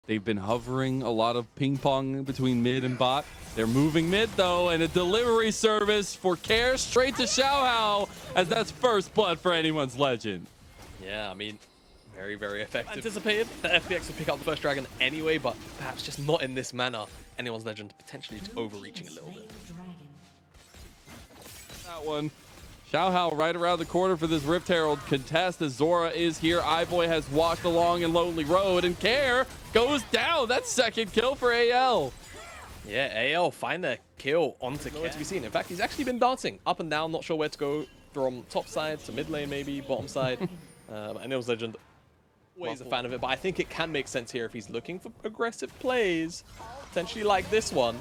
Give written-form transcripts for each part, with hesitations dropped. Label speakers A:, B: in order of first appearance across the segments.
A: They've been hovering a lot of ping pong between mid and bot. They're moving mid though, and a delivery service for Care straight to Xiaohao, as that's first blood for anyone's legend.
B: Yeah, I mean, very, very effective. Anticipated that FPX would pick up the first dragon anyway, but perhaps just not in this manner. Anyone's legend potentially just overreaching a little bit.
A: That one. Xiaohao right around the corner for this Rift Herald contest as Zora is here. iBoy has walked along in Lonely Road, and Care goes down. That's second kill for AL.
B: Yeah, AL find their kill onto Care. To be seen. In fact, he's actually been dancing up and down, not sure where to go, from top side to mid lane maybe, bottom side. Anyone's legend, always a fan of it, but I think it can make sense here if he's looking for aggressive plays, potentially like this one.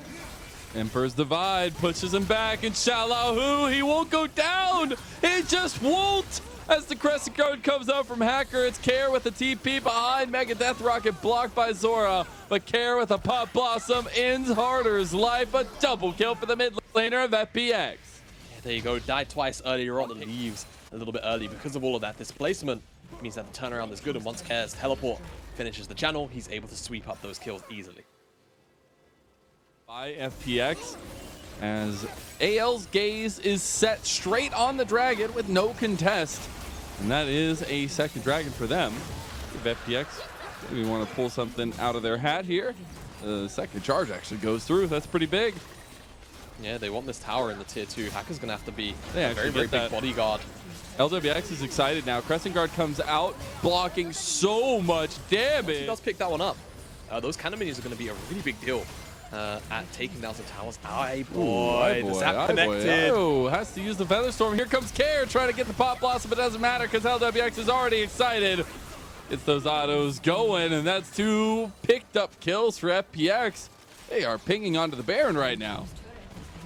A: Emperor's Divide pushes him back, and Xiaohao, he won't go down. He just won't. As the Crescent Guard comes out from Hacker, it's Care with the TP behind. Mega Death Rocket blocked by Zora, but Care with a Pop Blossom ends Harder's life. A double kill for the mid laner of FPX.
B: Yeah, there you go. Died twice earlier on and leaves a little bit early because of all of that displacement. It means that the turnaround is good, and once Care's teleport finishes the channel, he's able to sweep up those kills easily.
A: By FPX, as AL's gaze is set straight on the dragon with no contest, and that is a second dragon for them. If FPX, we want to pull something out of their hat here. The second charge actually goes through. That's pretty big.
B: Yeah, they want this tower in the tier 2. Hacker's gonna have to be
A: They
B: a very, very big bodyguard.
A: LWX is excited now. Crescent Guard comes out, blocking so much damage.
B: He does pick that one up. Those cannon minions are going to be a really big deal at taking down some towers. Boy, the zap connected.
A: Oh, has to use the Featherstorm. Here comes Care trying to get the Pop Blossom, but it doesn't matter because LWX is already excited. It's those autos going, and that's 2 picked up kills for FPX. They are pinging onto the Baron right now.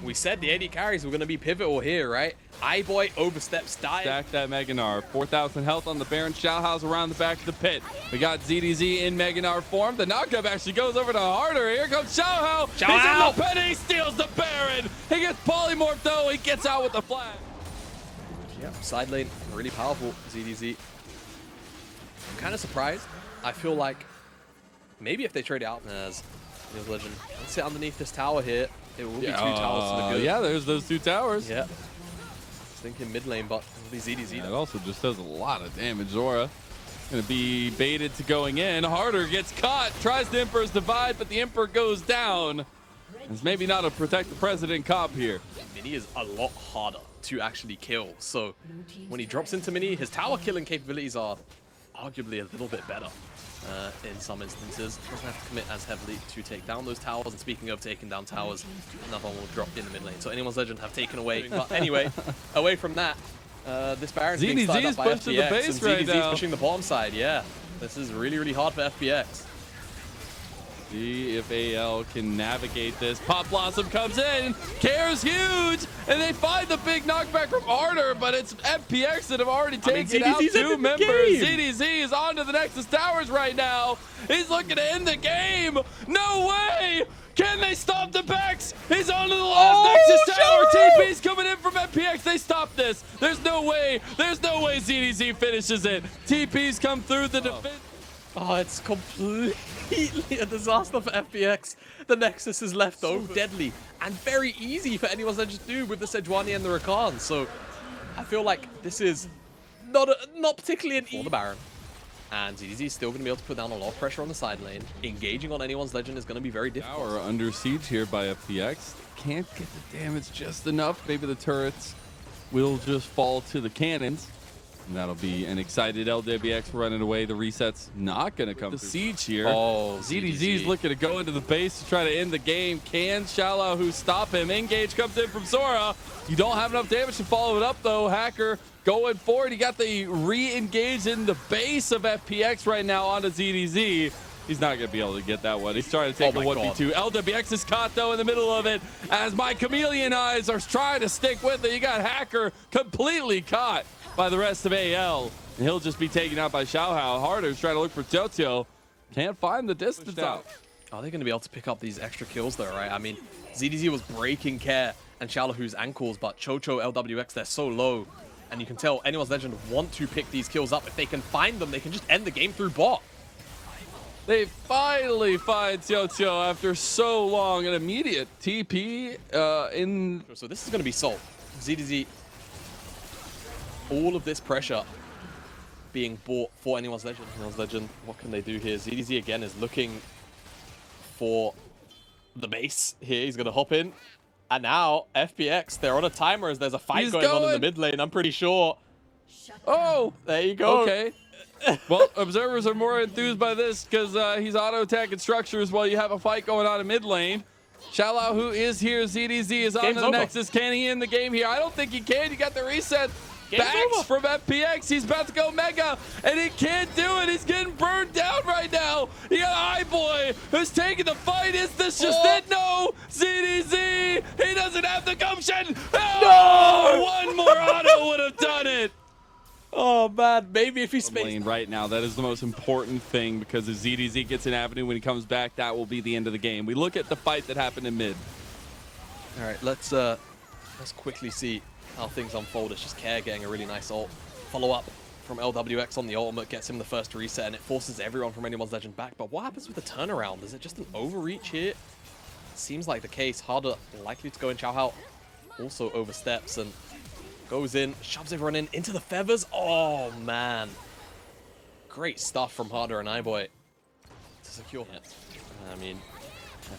B: We said the AD carries were going to be pivotal here, right? iBoy oversteps, dive.
A: Stack that Meganar. 4,000 health on the Baron. Xiaohao's around the back of the pit. We got ZDZ in Meganar form. The knockup actually goes over to Harder. Here comes Xiaohao. He's in the pit. He steals the Baron. He gets polymorphed though. He gets out with the flag.
B: Yeah, side lane, really powerful, ZDZ. I'm kind of surprised. I feel like maybe if they trade out as Legend, let's sit underneath this tower here. It will be 2 towers to the good.
A: Yeah, there's those 2 towers.
B: Yeah. I was thinking mid lane, but it'll be ZDZ.
A: It also just does a lot of damage. Zora gonna be baited to going in. Harder gets caught, tries the Emperor's Divide, but the Emperor goes down. It's maybe not a protect the president comp here.
B: Mini is a lot harder to actually kill. So when he drops into Mini, his tower killing capabilities are arguably a little bit better. In some instances, doesn't have to commit as heavily to take down those towers. And speaking of taking down towers, another one will drop in the mid lane. So anyone's legend have taken away. But anyway, away from that, this Baron's being started up by FPX,
A: the base
B: and
A: right
B: ZDZ's
A: now.
B: pushing the bottom side. Yeah, this is really, really hard for FPX.
A: See if AL can navigate this. Pop Blossom comes in, Care's huge, and they find the big knockback from Harder, but it's FPX that have already taken out 2 members. ZDZ is on to the Nexus Towers right now. He's looking to end the game. No way! Can they stop the Bex? He's on to the last Nexus Tower. TP's coming in from FPX. They stop this. There's no way. There's no way ZDZ finishes it. TP's come through the defense.
B: Oh, it's completely a disaster for FPX. The Nexus is left over. Deadly and very easy for anyone's legend to do with the Sejuani and the Rakan. So I feel like this is not particularly an easy for the Baron. And ZDZ is still going to be able to put down a lot of pressure on the side lane. Engaging on anyone's legend is going to be very difficult.
A: Tower under siege here by FPX. Can't get the damage just enough. Maybe the turrets will just fall to the cannons. And that'll be an excited LWX running away. The reset's not going to come. The siege here.
B: Oh,
A: ZDZ's looking to go into the base to try to end the game. Can Xiaohao stop him? Engage comes in from Zora. You don't have enough damage to follow it up, though. Hacker going forward. He got the re-engage in the base of FPX right now onto ZDZ. He's not going to be able to get that one. He's trying to take a 1v2. LWX is caught, though, in the middle of it as my chameleon eyes are trying to stick with it. You got Hacker completely caught by the rest of AL, and he'll just be taken out by Xiaohao. Harder's trying to look for Totio. Can't find the distance out.
B: Are they going to be able to pick up these extra kills, though, right? I mean, ZDZ was breaking Care and Xiaohao's ankles, but Chocho, LWX, they're so low. And you can tell anyone's legend want to pick these kills up. If they can find them, they can just end the game through bot.
A: They finally find Xiao after so long. An immediate TP in.
B: So this is going to be solved. ZDZ, all of this pressure being bought for Anyone's Legend. Anyone's Legend, what can they do here? ZDZ again is looking for the base here. He's going to hop in. And now FPX, they're on a timer as there's a fight going on in the mid lane, I'm pretty sure.
A: Oh,
B: there you go.
A: Okay. Well, observers are more enthused by this because he's auto-attacking structures while you have a fight going on in mid lane. Shallow, who is here, ZDZ is on the Nexus. Can he end the game here? I don't think he can. You got the reset. Backs from FPX. He's about to go mega, and he can't do it. He's getting burned down right now. You got iBoy who's taking the fight. Is this just it? No. ZDZ. He doesn't have the gumption. Oh, no! One more auto would have done it.
B: Oh man, maybe if he's
A: right now, that is the most important thing because if ZDZ gets an avenue when he comes back, that will be the end of the game. We look at the fight that happened in mid.
B: All right, let's quickly see how things unfold. It's just Care getting a really nice ult. Follow up from LWX on the ultimate gets him the first reset, and it forces everyone from Anyone's Legend back. But what happens with the turnaround? Is it just an overreach here? Seems like the case. Harder likely to go in. Xiaohao also oversteps and goes in, shoves everyone in into the feathers. Oh man, great stuff from Harder and iBoy to secure it. I mean,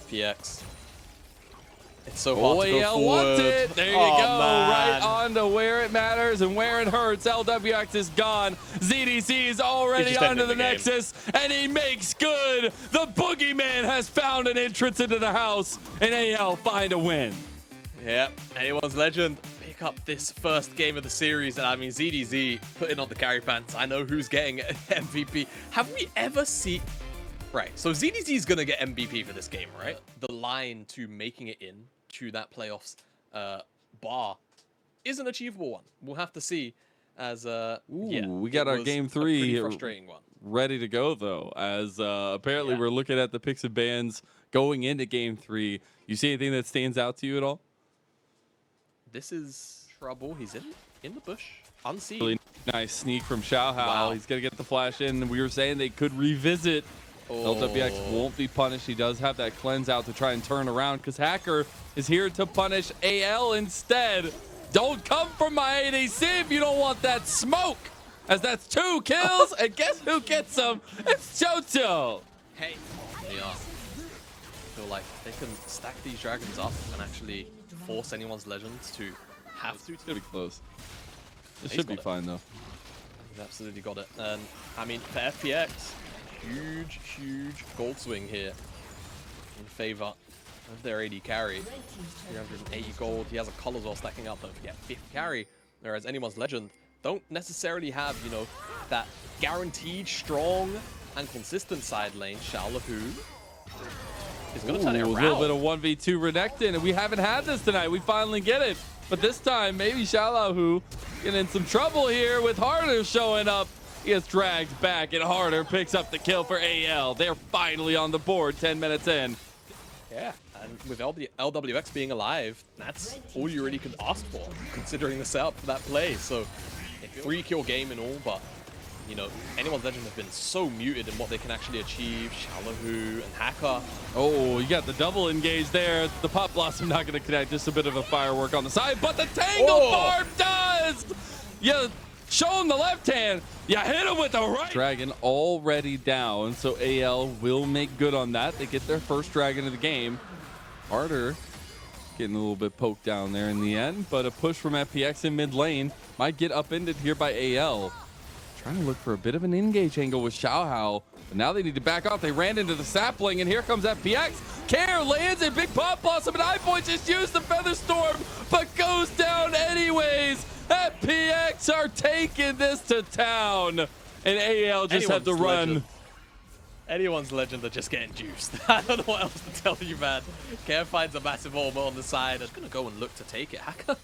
B: FPX. It's so hard to go forward.
A: Wants it. There you go,
B: man.
A: Right on to where it matters and where it hurts. LWX is gone. ZDC is already onto the Nexus, and he makes good. The boogeyman has found an entrance into the house, and AL find a win.
B: Yep, Anyone's Legend pick up this first game of the series, and I mean ZDZ putting on the carry pants. I know who's getting MVP. Have we ever seen... Right, so ZDZ is going to get MVP for this game, right? The line to making it in to that playoffs bar is an achievable one. We'll have to see as... yeah,
A: we got our game 3
B: frustrating one.
A: Ready to go, though, as apparently we're looking at the picks and bans going into game 3. You see anything that stands out to you at all?
B: This is trouble. He's in the bush, unseen.
A: Really nice sneak from Xiaohao.
B: Wow.
A: He's going to get the flash in. We were saying they could revisit. LWX won't be punished. He does have that cleanse out to try and turn around because Hacker is here to punish AL instead. Don't come from my ADC if you don't want that smoke, as that's 2 kills. And guess who gets them? It's Jojo.
B: Hey, they are. I feel like they can stack these dragons up and actually force Anyone's Legends to have to.
A: It's going to be close. It should be fine, though.
B: He's absolutely got it. And, I mean, for FPX, huge gold swing here in favor of their AD carry. 380 gold. He has a color as well stacking up. Don't forget, 50 carry. Whereas Anyone's Legend don't necessarily have, you know, that guaranteed strong and consistent side lane. Xiaolahu is going to turn it around.
A: A little bit of 1v2 Renekton, and we haven't had this tonight. We finally get it. But this time, maybe Xiaolahu getting in some trouble here with Harder showing up. He gets dragged back, and Harder picks up the kill for AL. They're finally on the board 10 minutes in.
B: Yeah, and with LWX being alive, that's all you really can ask for, considering the setup for that play. So, a 3-kill game and all, but, you know, Anyone's Legend have been so muted in what they can actually achieve. Xiaolahu and Hacker.
A: Oh, you got the double engage there. The Pop Blossom not going to connect. Just a bit of a firework on the side, but the Tangle Barb does! Yeah. Show him the left hand. You hit him with the right. Dragon already down, so AL will make good on that. They get their first dragon of the game. Harder getting a little bit poked down there in the end, but a push from FPX in mid lane might get upended here by AL. Trying to look for a bit of an engage angle with Xiaohao, but now they need to back off. They ran into the sapling, and here comes FPX. Care lands a big Pop Blossom, and iBoy just used the Feather Storm, but goes down anyways. FPX are taking this to town, and AL just had to run.
B: Anyone's Legend are just getting juiced. I don't know what else to tell you, man. Care finds a massive armor on the side. I'm going to go and look to take it. Hacker,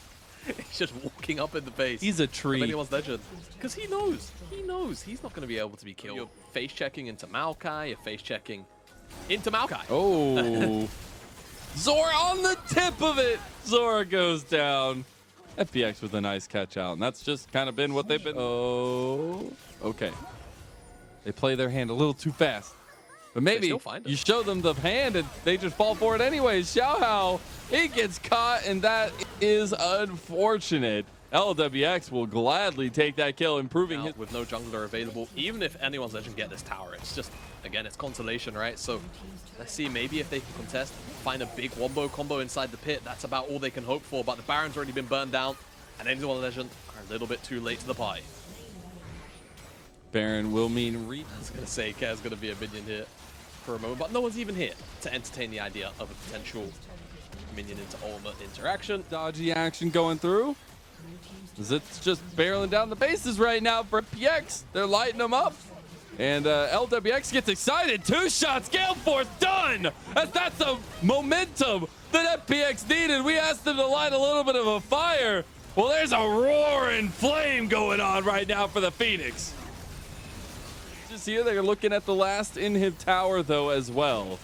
B: he's just walking up in the base.
A: He's a tree.
B: Anyone's Legend. Because he knows. He knows he's not going to be able to be killed. You're face checking into Maokai. You're face checking into Maokai.
A: Oh. Zora on the tip of it. Zora goes down. FPX with a nice catch out, and that's just kind of been what they've been. Oh, okay. They play their hand a little too fast. But maybe you show them the hand and they just fall for it anyways. Xiaohao, he gets caught, and that is unfortunate. LWX will gladly take that kill, improving his...
B: With no jungler available, even if anyone's legend get this tower, it's just, again, it's consolation, right? So let's see, maybe if they can contest, find a big wombo combo inside the pit, that's about all they can hope for. But the Baron's already been burned down, and anyone's legend are a little bit too late to the party.
A: Baron will mean
B: I was going to say, Kair's going to be a minion here for a moment, but no one's even here to entertain the idea of a potential minion into ultimate interaction.
A: Dodgy action going through. It's just barreling down the bases right now for FPX. They're lighting them up. And LWX gets excited. 2 shots, Gale Force, done! That's the momentum that FPX needed. We asked them to light a little bit of a fire. Well, there's a roaring flame going on right now for the Phoenix. Just here, they're looking at the last inhib tower, though, as well.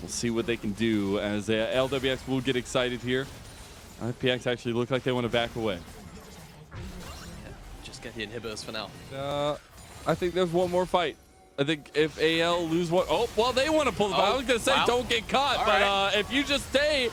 A: We'll see what they can do as LWX will get excited here. FPX actually look like they want to back away.
B: Yeah, just get the inhibitors for now.
A: I think there's one more fight. I think if AL lose one, oh, well, they want to pull the fight. I was going to say, don't get caught, all but right. If you just stay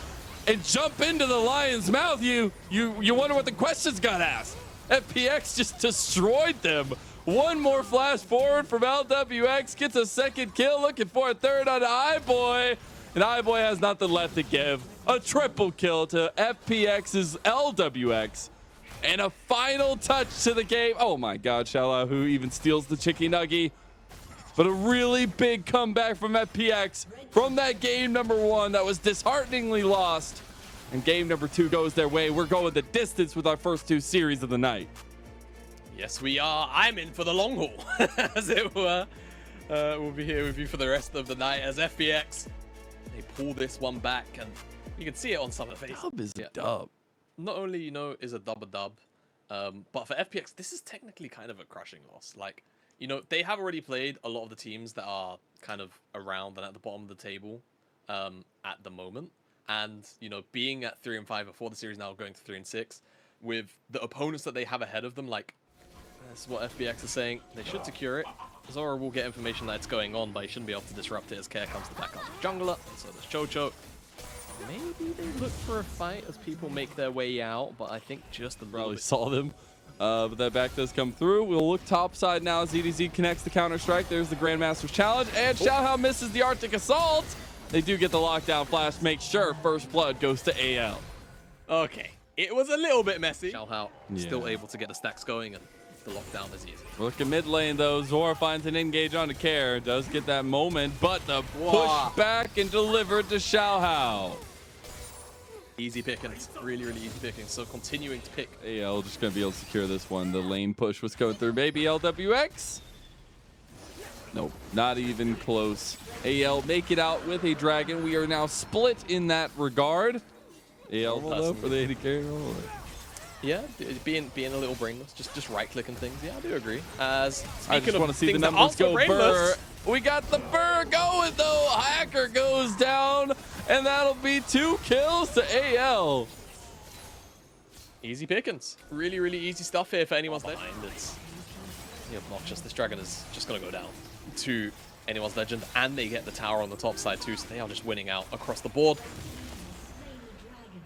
A: and jump into the lion's mouth, you wonder what the questions got asked. FPX just destroyed them. One more flash forward from LWX, gets a second kill, looking for a third on iBoy. And iBoy has nothing left to give. A triple kill to FPX's LWX. And a final touch to the game. Oh my God, Xiaohao, who even steals the Chicky Nuggy. But a really big comeback from FPX from that game number 1 that was dishearteningly lost. And game number 2 goes their way. We're going the distance with our first 2 series of the night.
B: Yes, we are. I'm in for the long haul, as it were. We'll be here with you for the rest of the night as FPX. They pull this one back, and you can see it on some of the faces.
A: Dub is a dub.
B: Not only, you know, is a dub, but for FPX, this is technically kind of a crushing loss. Like, you know, they have already played a lot of the teams that are kind of around and at the bottom of the table at the moment. And, you know, being at 3 and 5 before the series, now going to 3 and 6, with the opponents that they have ahead of them, like, that's what FPX is saying. They should secure it. Zora will get information that it's going on, but he shouldn't be able to disrupt it as Kair comes to back up the jungler. So there's Chocho. Maybe they look for a fight as people make their way out, but I think just the
A: probably saw them. But that back does come through. We'll look top side now. ZDZ connects the counter-strike. There's the Grandmaster's challenge. And Xiaohao misses the Arctic Assault. They do get the lockdown flash. Make sure first blood goes to AL.
B: Okay. It was a little bit messy. Xiaohao still able to get the stacks going, and the lockdown is easy.
A: Looking mid lane though, Zora finds an engage onto Kair, does get that moment, but the push back and delivered to Xiaohao.
B: Easy pickings, really, really easy pickings. So continuing to pick.
A: AL just gonna be able to secure this one. The lane push was going through. Maybe LWX? Nope, not even close. AL make it out with a dragon. We are now split in that regard. AL though for the AD carry.
B: Yeah, being a little brainless, just right-clicking things. Yeah, I do agree. As
A: I just want to see the numbers go. Burr. We got the Burr going though. Hacker goes down, and that'll be 2 kills to AL.
B: Easy pickings. Really, really easy stuff here for anyone's legend. It's obnoxious. This dragon is just gonna go down to anyone's legend, and they get the tower on the top side too, so they are just winning out across the board.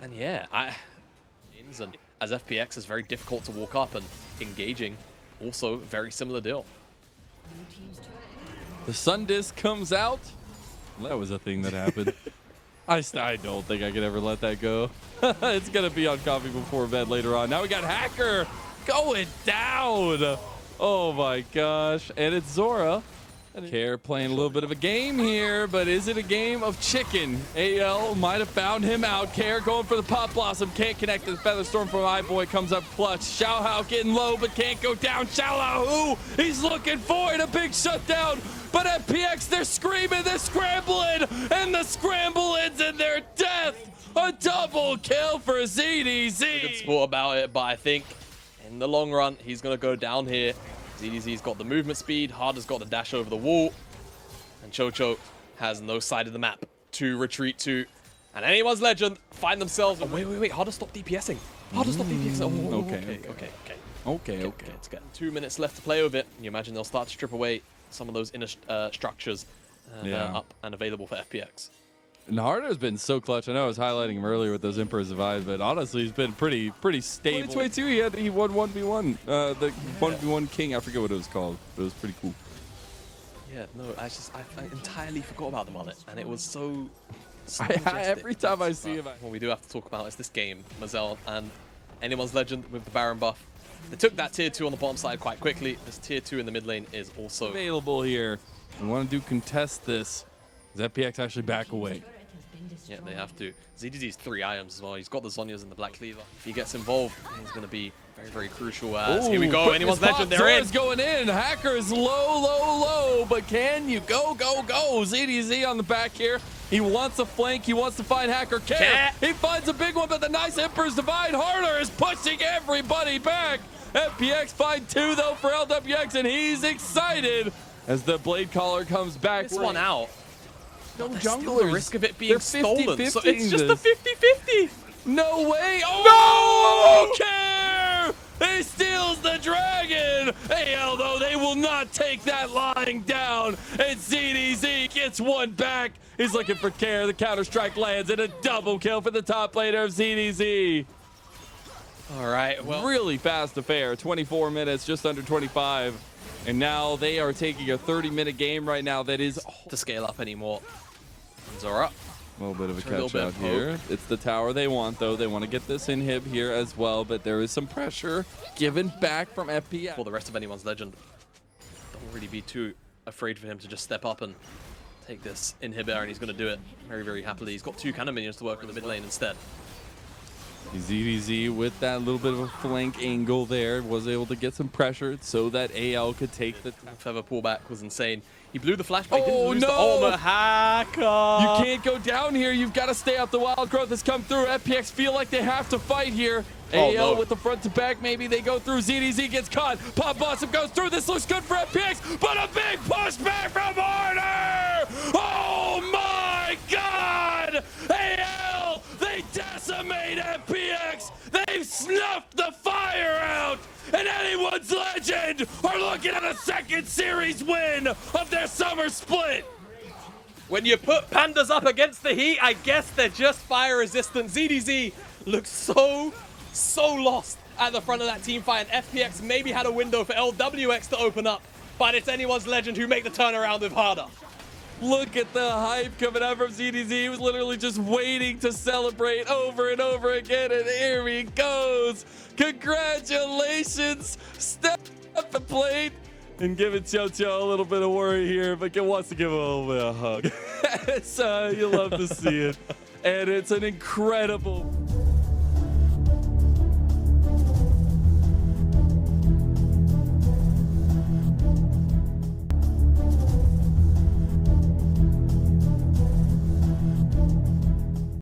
B: And yeah, as FPX is very difficult to walk up, and engaging also very similar deal.
A: The Sun Disc comes out. That was a thing that happened. I don't think I could ever let that go. It's going to be on Coffee Before Bed later on. Now we got Hacker going down. Oh my gosh. And it's Zora. Kair playing a little bit of a game here, but is it a game of chicken? AL might have found him out. Kair going for the Pop Blossom, can't connect to the Feather Storm from iBoy, comes up clutch. Xiaohao getting low, but can't go down. Xiaohao, he's looking for it, a big shutdown. But FPX, they're screaming, they're scrambling, and the scramble ends in their death. A double kill for ZDZ.
B: Good sport about it, but I think in the long run, he's going to go down here. ZDZ's got the movement speed, Harder's got the dash over the wall, and Chocho has no side of the map to retreat to. And anyone's legend find themselves... Oh, wait, Harder stop DPSing. Harder stop DPSing. Oh, okay. Let's get 2 minutes left to play with it. You imagine they'll start to strip away some of those inner structures up and available for FPX.
A: And Harder's been so clutch. I know I was highlighting him earlier with those Emperor's Divide, but honestly, he's been pretty stable. 2022, he won 1v1, the 1v1 King. I forget what it was called, but it was pretty cool.
B: Yeah, no, I entirely forgot about the mullet, and it was so
A: every time I see him.
B: What we do have to talk about is this game, Mazel and Anyone's Legend with the Baron buff. They took that tier 2 on the bottom side quite quickly. This tier 2 in the mid lane is also
A: available here. We want to do contest this. Is FPX actually back away?
B: Yeah, they have to. ZDZ's 3 items as well. He's got the Zhonya's and the Black Cleaver. If he gets involved, he's going to be very, very crucial. As here we go. Anyone's Legend, they're in.
A: Going in. Hacker is low, but can you go? ZDZ on the back here. He wants a flank. He wants to find Hacker. He finds a big one, but the nice Emperor's Divide. Harder is pushing everybody back. FPX find 2 though for LWX, and he's excited as the Blade Caller comes back.
B: This one out.
A: No
B: junglers. The risk of it being stolen.
A: 50-50
B: So it's just a 50-50.
A: No way. Oh, no! Care! He steals the dragon. AL, though, they will not take that lying down. And ZDZ gets one back. He's looking for Care. The counter-strike lands and a double kill for the top laner of ZDZ.
B: All right, well.
A: Really fast affair. 24 minutes, just under 25. And now they are taking a 30-minute game right now that is
B: to scale up anymore. Zora.
A: A little bit of a catch out here. It's the tower they want, though. They want to get this inhib here as well, but there is some pressure given back from FPX.
B: For the rest of Anyone's Legend, don't really be too afraid for him to just step up and take this inhibitor, and he's going to do it very, very happily. He's got 2 cannon minions to work in the mid lane instead.
A: ZDZ with that little bit of a flank angle there was able to get some pressure so that AL could take the
B: feather pullback was insane. He blew the flashback, didn't lose the ultimate. Hacker!
A: You can't go down here. You've got to stay out. The wild growth has come through. FPX feel like they have to fight here. AL with the front to back. Maybe they go through. ZDZ gets caught. Pop Blossom goes through. This looks good for FPX, but a big pushback from Harder! Oh my God! AL, they decimate FPX. They've snuffed the fire out. And Anyone's Legend are looking at a second series win of their summer split.
B: When you put pandas up against the heat, I guess they're just fire resistant. ZDZ looks so lost at the front of that team fight, and FPX maybe had a window for LWX to open up, but it's Anyone's Legend who make the turnaround with Harder.
A: Look at the hype coming out from ZDZ. He was literally just waiting to celebrate over and over again, and here he goes. Congratulations. Step up the plate and giving Chocho a little bit of worry here, but wants to give him a little bit of a hug. So you love to see it. And it's an incredible